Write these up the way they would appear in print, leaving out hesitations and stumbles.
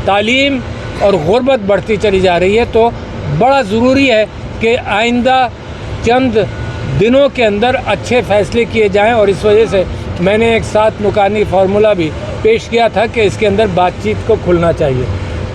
تعلیم اور غربت بڑھتی چلی جا رہی ہے، تو بڑا ضروری ہے کہ آئندہ چند دنوں کے اندر اچھے فیصلے کیے جائیں، اور اس وجہ سے میں نے ایک 7 نکاتی فارمولہ بھی پیش کیا تھا کہ اس کے اندر بات چیت کو کھلنا چاہیے۔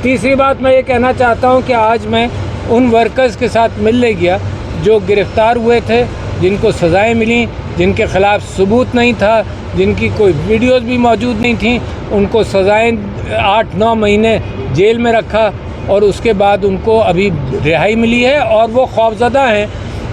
تیسری بات میں یہ کہنا چاہتا ہوں کہ آج میں ان ورکرز کے ساتھ ملنے گیا جو گرفتار ہوئے تھے، جن کو سزائیں ملیں، جن کے خلاف ثبوت نہیں تھا، جن کی کوئی ویڈیوز بھی موجود نہیں تھیں، ان کو سزائیں 8-9 مہینے جیل میں رکھا، اور اس کے بعد ان کو ابھی رہائی ملی ہے، اور وہ خوفزدہ ہیں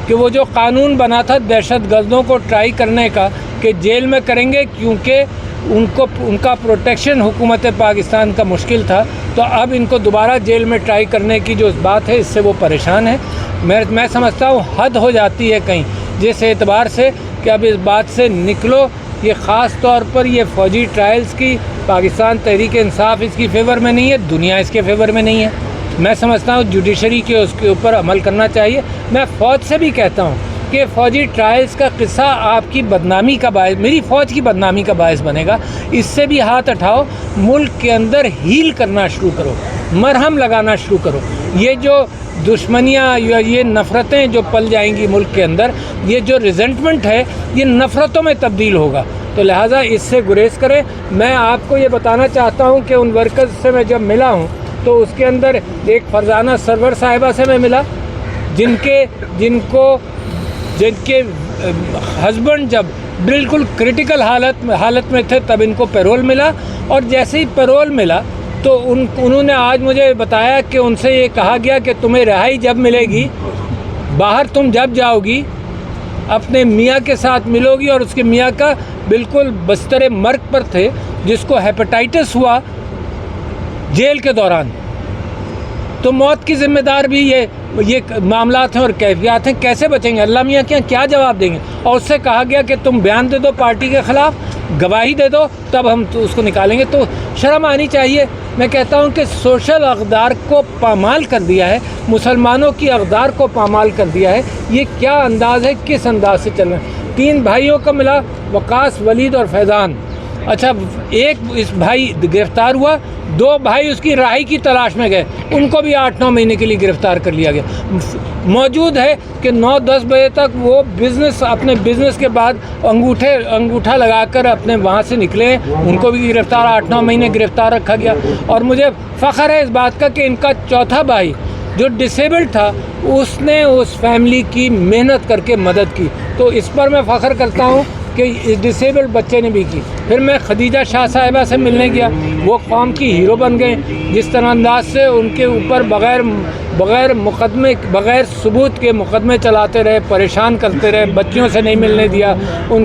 کہ وہ جو قانون بنا تھا دہشت گردوں کو ٹرائی کرنے کا کہ جیل میں کریں گے، کیونکہ ان کا پروٹیکشن حکومت پاکستان کا مشکل تھا، تو اب ان کو دوبارہ جیل میں ٹرائی کرنے کی جو بات ہے اس سے وہ پریشان ہیں۔ میں سمجھتا ہوں حد ہو جاتی ہے کہیں جس اعتبار سے کہ اب اس بات سے نکلو۔ یہ خاص طور پر یہ فوجی ٹرائلز کی پاکستان تحریک انصاف اس کی فیور میں نہیں ہے، دنیا اس کے فیور میں نہیں ہے۔ میں سمجھتا ہوں جوڈیشری کے اس کے اوپر عمل کرنا چاہیے۔ میں فوج سے بھی کہتا ہوں کہ فوجی ٹرائلز کا قصہ آپ کی بدنامی کا باعث، میری فوج کی بدنامی کا باعث بنے گا۔ اس سے بھی ہاتھ اٹھاؤ، ملک کے اندر ہیل کرنا شروع کرو، مرہم لگانا شروع کرو۔ یہ جو دشمنیاں یا یہ نفرتیں جو پل جائیں گی ملک کے اندر، یہ جو ریزنٹمنٹ ہے یہ نفرتوں میں تبدیل ہوگا، تو لہٰذا اس سے گریز کریں۔ میں آپ کو یہ بتانا چاہتا ہوں کہ ان ورکرز سے میں جب ملا ہوں تو اس کے اندر ایک فرزانہ سرور صاحبہ سے میں ملا، جن کے ہسبینڈ جب بالکل کرٹیکل حالت میں تھے تب ان کو پیرول ملا، اور جیسے ہی پیرول ملا تو انہوں نے آج مجھے بتایا کہ ان سے یہ کہا گیا کہ تمہیں رہائی جب ملے گی، باہر تم جب جاؤ گی اپنے میاں کے ساتھ ملو گی، اور اس کے میاں کا بالکل بستر مرگ پر تھے، جس کو ہیپاٹائٹس ہوا جیل کے دوران، تو موت کی ذمہ دار بھی یہ معاملات ہیں اور کیفیات ہیں۔ کیسے بچیں گے؟ اللہ میاں کیا جواب دیں گے؟ اور اس سے کہا گیا کہ تم بیان دے دو پارٹی کے خلاف، گواہی دے دو، تب ہم اس کو نکالیں گے۔ تو شرم آنی چاہیے۔ میں کہتا ہوں کہ سوشل اقدار کو پامال کر دیا ہے، مسلمانوں کی اقدار کو پامال کر دیا ہے۔ یہ کیا انداز ہے، کس انداز سے چل رہا ہے؟ 3 بھائیوں کو ملا، وقاص، ولید اور فیضان۔ اچھا، ایک اس بھائی گرفتار ہوا، 2 بھائی اس کی رہائی کی تلاش میں گئے، ان کو بھی 8-9 مہینے کے لیے گرفتار کر لیا گیا۔ موجود ہے کہ 9-10 بجے تک وہ اپنے بزنس کے بعد انگوٹھا لگا کر اپنے وہاں سے نکلے، ان کو بھی گرفتار 8-9 مہینے گرفتار رکھا گیا۔ اور مجھے فخر ہے اس بات کا کہ ان کا چوتھا بھائی جو ڈسیبلڈ تھا اس نے اس فیملی کی محنت کر کے مدد کی، تو اس پر میں فخر کرتا ہوں کہ اس ڈسیبلڈ بچے نے بھی کی۔ پھر میں خدیجہ شاہ صاحبہ سے ملنے گیا، وہ قوم کی ہیرو بن گئے، جس طرح انداز سے ان کے اوپر بغیر ثبوت کے مقدمے چلاتے رہے، پریشان کرتے رہے، بچیوں سے نہیں ملنے دیا، ان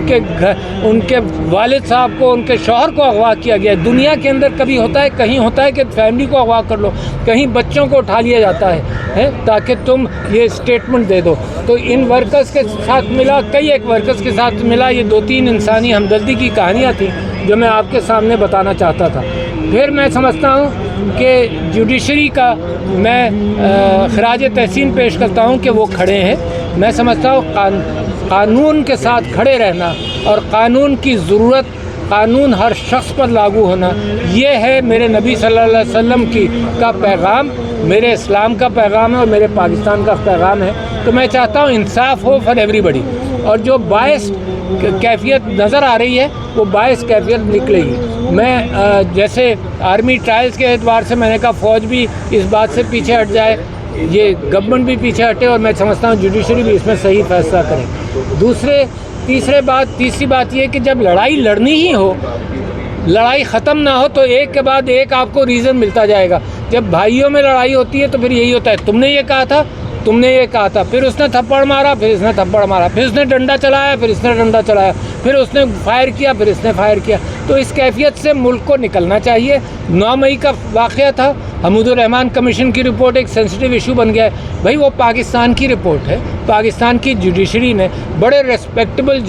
کے والد صاحب کو، ان کے شوہر کو اغوا کیا گیا۔ دنیا کے اندر کبھی ہوتا ہے، کہیں ہوتا ہے کہ فیملی کو اغوا کر لو، کہیں بچوں کو اٹھا لیا جاتا ہے تاکہ تم یہ اسٹیٹمنٹ دے دو۔ تو ان ورکرز کے ساتھ ملا، کئی ایک ورکرز کے ساتھ ملا، یہ 2-3 انسانی ہمدردی کی کہانیاں تھیں جو میں آپ کے سامنے بتانا چاہتا تھا۔ پھر میں سمجھتا ہوں کہ جوڈیشری کا میں خراج تحسین پیش کرتا ہوں کہ وہ کھڑے ہیں۔ میں سمجھتا ہوں قانون کے ساتھ کھڑے رہنا اور قانون کی ضرورت، قانون ہر شخص پر لاگو ہونا، یہ ہے میرے نبی صلی اللہ علیہ وسلم کا پیغام، میرے اسلام کا پیغام ہے اور میرے پاکستان کا پیغام ہے۔ تو میں چاہتا ہوں انصاف ہو فار ایوری بڈی، اور جو باعث کیفیت نظر آ رہی ہے وہ باعث کیفیت نکلے گی۔ میں جیسے آرمی ٹرائلز کے اعتبار سے میں نے کہا فوج بھی اس بات سے پیچھے ہٹ جائے، یہ گورنمنٹ بھی پیچھے ہٹے، اور میں سمجھتا ہوں جوڈیشری بھی اس میں صحیح فیصلہ کرے۔ تیسری بات یہ کہ جب لڑائی لڑنی ہی ہو، لڑائی ختم نہ ہو تو ایک کے بعد ایک آپ کو ریزن ملتا جائے گا۔ جب بھائیوں میں لڑائی ہوتی ہے تو پھر یہی ہوتا ہے، تم نے یہ کہا تھا، تم نے یہ کہا تھا، پھر اس نے تھپڑ مارا، پھر اس نے تھپڑ مارا، پھر اس نے ڈنڈا چلایا، پھر اس نے ڈنڈا چلایا، پھر اس نے فائر کیا، پھر اس نے فائر کیا۔ تو اس کیفیت سے ملک کو نکلنا چاہیے۔ 9 مئی کا واقعہ تھا، حمود الرحمان کمیشن کی رپورٹ ایک سینسٹیو ایشو بن گیا ہے۔ بھائی وہ پاکستان کی رپورٹ ہے، پاکستان کی جوڈیشری نے بڑے ریسپیکٹیبل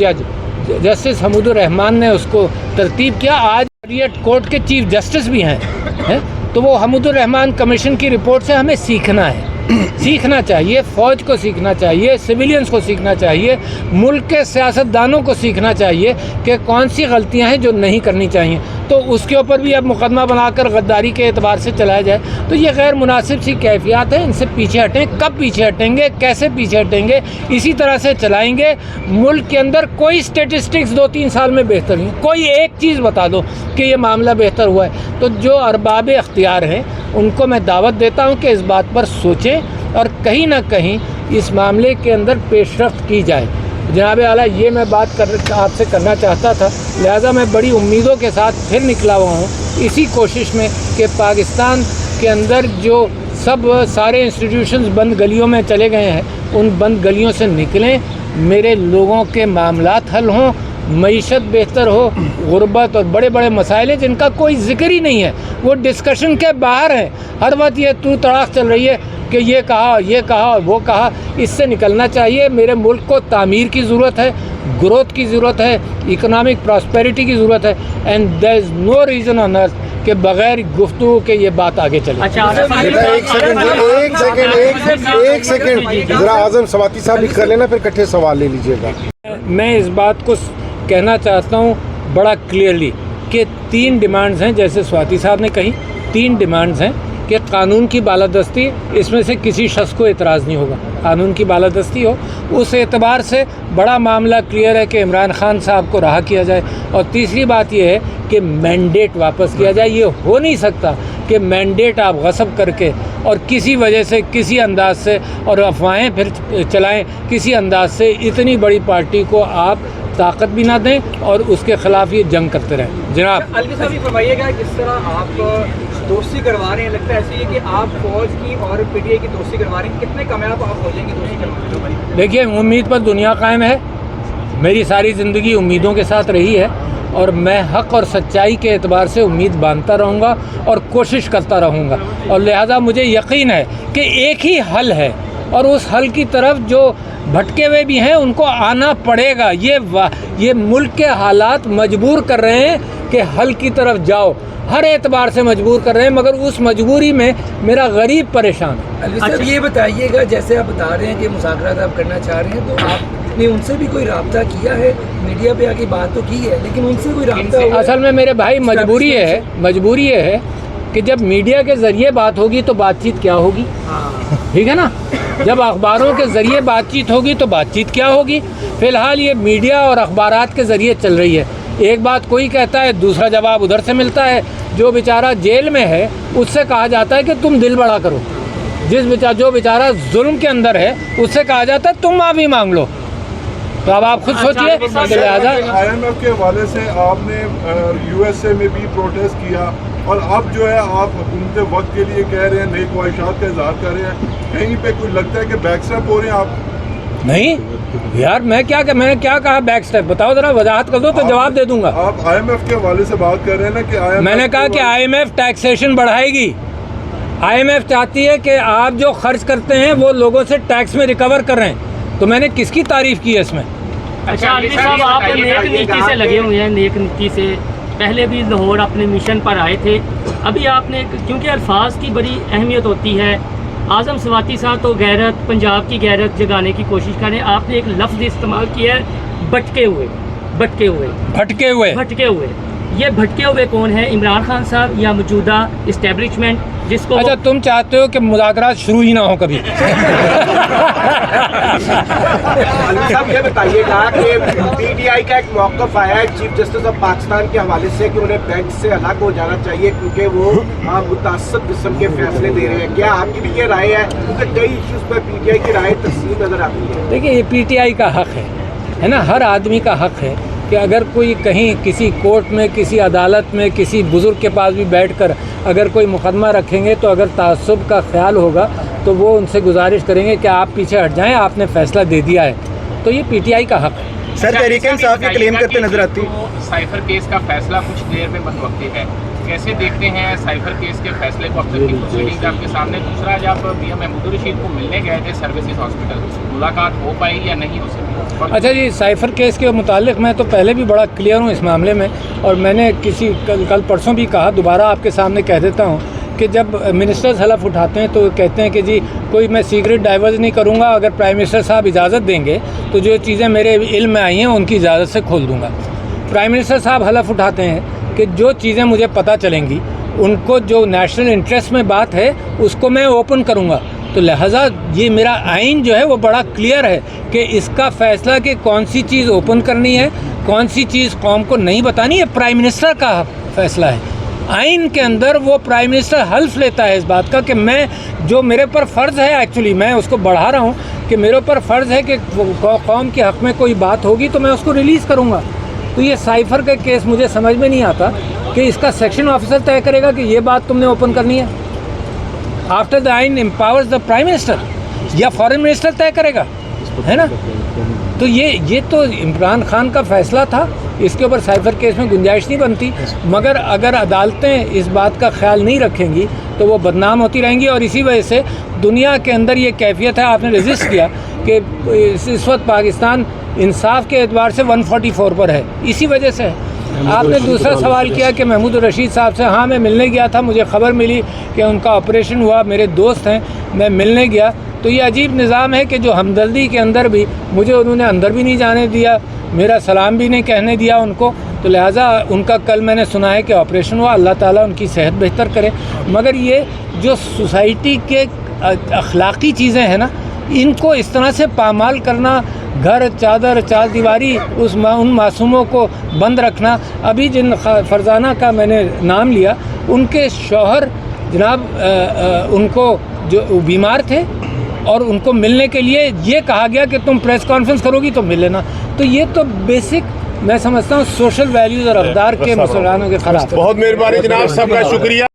جسٹس حمود الرحمان نے اس کو ترتیب کیا۔ آج شریعت کورٹ کے چیف جسٹس بھی ہیں، تو وہ حمود الرحمان کمیشن کی رپورٹ سے ہمیں سیکھنا ہے۔ سیکھنا چاہیے، فوج کو سیکھنا چاہیے، سویلینز کو سیکھنا چاہیے، ملک کے سیاستدانوں کو سیکھنا چاہیے کہ کون سی غلطیاں ہیں جو نہیں کرنی چاہیے. تو اس کے اوپر بھی اب مقدمہ بنا کر غداری کے اعتبار سے چلایا جائے تو یہ غیر مناسب سی کیفیات ہیں. ان سے پیچھے ہٹیں. کب پیچھے ہٹیں گے، کیسے پیچھے ہٹیں گے؟ اسی طرح سے چلائیں گے. ملک کے اندر کوئی اسٹیٹسٹکس 2-3 سال میں بہتر نہیں، کوئی ایک چیز بتا دو کہ یہ معاملہ بہتر ہوا ہے. تو جو ارباب اختیار ہیں ان کو میں دعوت دیتا ہوں کہ اس بات پر سوچیں اور کہیں نہ کہیں اس معاملے کے اندر پیش رفت کی جائے. جناب اعلیٰ، یہ میں بات آپ سے کرنا چاہتا تھا، لہٰذا میں بڑی امیدوں کے ساتھ پھر نکلا ہوا ہوں اسی کوشش میں کہ پاکستان کے اندر جو سارے انسٹیٹیوشنز بند گلیوں میں چلے گئے ہیں ان بند گلیوں سے نکلیں، میرے لوگوں کے معاملات حل ہوں، معیشت بہتر ہو. غربت اور بڑے بڑے مسائل ہیں جن کا کوئی ذکر ہی نہیں ہے، وہ ڈسکشن کے باہر ہیں. ہر وقت یہ تو تڑاک چل رہی ہے کہ یہ کہا اور وہ کہا. اس سے نکلنا چاہیے. میرے ملک کو تعمیر کی ضرورت ہے، گروتھ کی ضرورت ہے، اکنامک پراسپیرٹی کی ضرورت ہے. And there is no reason آن ارتھ کہ بغیر گفتگو کے یہ بات آگے چلے. ایک سیکنڈ ذرا اعظم سواتی صاحب لکھ کر لینا، پھر کٹھے سوال لے لیجیے گا. میں اس بات کو کہنا چاہتا ہوں بڑا کلیئرلی کہ 3 ڈیمانڈز ہیں، جیسے سواتی صاحب نے کہی 3 ڈیمانڈز ہیں کہ قانون کی بالادستی، اس میں سے کسی شخص کو اعتراض نہیں ہوگا، قانون کی بالادستی ہو. اس اعتبار سے بڑا معاملہ کلیئر ہے کہ عمران خان صاحب کو رہا کیا جائے. اور تیسری بات یہ ہے کہ مینڈیٹ واپس کیا جائے. یہ ہو نہیں سکتا کہ مینڈیٹ آپ غصب کر کے اور کسی وجہ سے کسی انداز سے اور افواہیں پھر چلائیں کسی انداز سے اتنی بڑی پارٹی کو آپ طاقت بھی نہ دیں اور اس کے خلاف یہ جنگ کرتے رہیں. جناب الوی صاحب یہ فرمائیے گا، جس طرح آپ دوستی کروا رہے ہیں، لگتا ہے ایسے ہی کہ آپ فوج کی اور پی ٹی آئی کی دوستی کروا رہے ہیں، کتنے کامیاب آپ ہو جائیں گے دوستی کروانے میں؟ دیکھیے، امید پر دنیا قائم ہے. میری ساری زندگی امیدوں کے ساتھ رہی ہے اور میں حق اور سچائی کے اعتبار سے امید باندھتا رہوں گا اور کوشش کرتا رہوں گا. اور لہذا مجھے یقین ہے کہ ایک ہی حل ہے اور اس حل کی طرف جو بھٹکے ہوئے بھی ہیں ان کو آنا پڑے گا. یہ ملک کے حالات مجبور کر رہے ہیں کہ حل کی طرف جاؤ، ہر اعتبار سے مجبور کر رہے ہیں، مگر اس مجبوری میں میرا غریب پریشان ہے. اچھا یہ بتائیے گا، جیسے آپ بتا رہے ہیں کہ مذاکرات آپ کرنا چاہ رہے ہیں، تو آپ نے ان سے بھی کوئی رابطہ کیا ہے؟ میڈیا پہ آ کے بات تو کی ہے لیکن ان سے کوئی رابطہ ہوا ہے؟ اصل میں میرے بھائی مجبوری یہ ہے کہ جب میڈیا کے ذریعے بات ہوگی تو بات چیت کیا ہوگی، ٹھیک ہے نا؟ جب اخباروں کے ذریعے بات چیت ہوگی تو بات چیت کیا ہوگی؟ فی الحال یہ میڈیا اور اخبارات کے ذریعے چل رہی ہے. ایک بات کوئی کہتا ہے، دوسرا جواب ادھر سے ملتا ہے. جو بیچارہ جیل میں ہے اس سے کہا جاتا ہے کہ تم دل بڑا کرو. جو بیچارہ ظلم کے اندر ہے اس سے کہا جاتا ہے تم معافی مانگ لو. تو اب آپ خود سوچئے. لہٰذا آئی ایم ایف کے حوالے سے آپ نے یو ایس اے میں بھی پروٹیسٹ کیا اور اب جو ہے آپ حکومت وقت کے لیے کہہ رہے ہیں، نئی خواہشات کا اظہار کر رہے ہیں. کہیں پہ کوئی لگتا ہے کہ بیک اسٹیپ ہو رہے ہیں آپ؟ نہیں یار، میں نے کیا کہا بیک اسٹیپ؟ بتاؤ ذرا، وضاحت کر دو تو جواب دے دوں گا. آپ آئی ایم ایف کے حوالے سے بات کر رہے ہیں نا کہ میں نے کہا کہ آئی ایم ایف ٹیکسیشن بڑھائے گی. آئی ایم ایف چاہتی ہے کہ آپ جو خرچ کرتے ہیں وہ لوگوں سے ٹیکس میں ریکور کر رہے ہیں. تو میں نے کس کی تعریف کی ہے اس میں؟ اچھا الوی صاحب، آپ نیک نیتی سے لگے ہوئے ہیں، نیک نیتی سے پہلے بھی لاہور اپنے مشن پر آئے تھے. ابھی آپ نے، کیونکہ الفاظ کی بڑی اہمیت ہوتی ہے، اعظم سواتی صاحب تو غیرت، پنجاب کی غیرت جگانے کی کوشش کریں. آپ نے ایک لفظ استعمال کیا ہے، بھٹکے ہوئے. یہ بھٹکے ہوئے کون ہیں؟ عمران خان صاحب یا موجودہ اسٹیبلشمنٹ جس کو؟ اچھا، تم چاہتے ہو کہ مذاکرات شروع ہی نہ ہو کبھی. صاحب یہ بتائیے گا کہ پی ٹی آئی کا ایک موقف آیا ہے چیف جسٹس آف پاکستان کے حوالے سے کہ انہیں بینچ سے الگ ہو جانا چاہیے کیونکہ وہ متعصب قسم کے فیصلے دے رہے ہیں. کیا آپ کی بھی یہ رائے ہے؟ کیونکہ کئی issues per P T I کی رائے تقسیم نظر آتی ہے. دیکھیے، یہ پی ٹی آئی کا حق ہے نا، ہر آدمی کا حق ہے کہ اگر کوئی کہیں کسی کورٹ میں، کسی عدالت میں، کسی بزرگ کے پاس بھی بیٹھ کر اگر کوئی مقدمہ رکھیں گے تو اگر تعصب کا خیال ہوگا تو وہ ان سے گزارش کریں گے کہ آپ پیچھے ہٹ جائیں، آپ نے فیصلہ دے دیا ہے. تو یہ پی ٹی آئی کا حق ہے. سر تحریک انصاف یہ کلیم کرتے نظر آتی ہے. سائفر کیس کا فیصلہ کچھ دیر میں متوقع ہے، کیسے دیکھتے ہیں سائفر کیس کے فیصلے کو؟ اب تک کی پروسیڈنگ آپ کے سامنے. دوسرا، جب پی ایم محمود الرشید کو ملنے گئے تھے سروسز ہاسپٹل، ملاقات ہو پائی یا نہیں ہو سکی؟ اچھا جی، سائفر کیس کے متعلق میں تو پہلے بھی بڑا کلیئر ہوں اس معاملے میں، اور میں نے کل پرسوں بھی کہا، دوبارہ آپ کے سامنے کہہ دیتا ہوں کہ جب منسٹرز حلف اٹھاتے ہیں تو وہ کہتے ہیں کہ جی کوئی میں سیکرٹ ڈائیورس نہیں کروں گا، اگر پرائم منسٹر صاحب اجازت دیں گے تو جو چیزیں میرے علم میں آئی ہیں ان کی اجازت سے کھول دوں گا۔ پرائم منسٹر صاحب حلف اٹھاتے ہیں کہ جو چیزیں مجھے پتہ چلیں گی ان کو جو نیشنل انٹرسٹ میں بات ہے اس کو میں اوپن کروں گا، تو لہٰذا یہ میرا آئین جو ہے وہ بڑا کلیئر ہے کہ اس کا فیصلہ کہ کون سی چیز اوپن کرنی ہے، کون سی چیز قوم کو نہیں بتانی ہے، پرائم منسٹر کا فیصلہ ہے۔ آئین کے اندر وہ پرائم منسٹر حلف لیتا ہے اس بات کا کہ میں جو میرے پر فرض ہے، ایکچولی میں اس کو بڑھا رہا ہوں کہ میرے اوپر فرض ہے کہ قوم کے حق میں کوئی بات ہوگی تو میں اس کو ریلیز کروں گا۔ تو یہ سائفر کا کیس مجھے سمجھ میں نہیں آتا کہ اس کا سیکشن آفیسر طے کرے گا کہ یہ بات تم نے اوپن کرنی ہے، آفٹر دا آئین امپاورز دا پرائم منسٹر، یا فارن منسٹر طے کرے گا، ہے نا؟ تو یہ تو عمران خان کا فیصلہ تھا، اس کے اوپر سائفر کیس میں گنجائش نہیں بنتی، مگر اگر عدالتیں اس بات کا خیال نہیں رکھیں گی تو وہ بدنام ہوتی رہیں گی، اور اسی وجہ سے دنیا کے اندر یہ کیفیت ہے۔ آپ نے رجسٹ کیا کہ اس وقت پاکستان انصاف کے اعتبار سے 144 پر ہے، اسی وجہ سے ہے۔ آپ نے دوسرا سوال کیا کہ محمود الرشید صاحب سے، ہاں میں ملنے گیا تھا، مجھے خبر ملی کہ ان کا آپریشن ہوا، میرے دوست ہیں، میں ملنے گیا۔ تو یہ عجیب نظام ہے کہ جو ہمدردی کے اندر بھی مجھے انہوں نے اندر بھی نہیں جانے دیا، میرا سلام بھی نہیں کہنے دیا ان کو، تو لہٰذا ان کا کل میں نے سنا ہے کہ آپریشن ہوا، اللہ تعالیٰ ان کی صحت بہتر کرے۔ مگر یہ جو سوسائٹی کے اخلاقی چیزیں ہیں نا، ان کو اس طرح سے پامال کرنا، گھر چادر چار دیواری ان معصوموں کو بند رکھنا۔ ابھی جن فرزانہ کا میں نے نام لیا، ان کے شوہر جناب ان کو جو بیمار تھے اور ان کو ملنے کے لیے یہ کہا گیا کہ تم پریس کانفرنس کرو گی تو مل لینا۔ تو یہ تو بیسک میں سمجھتا ہوں سوشل ویلیوز اور اقدار کے مسلمانوں کے خلاف۔ بہت مہربانی جناب، سب کا شکریہ۔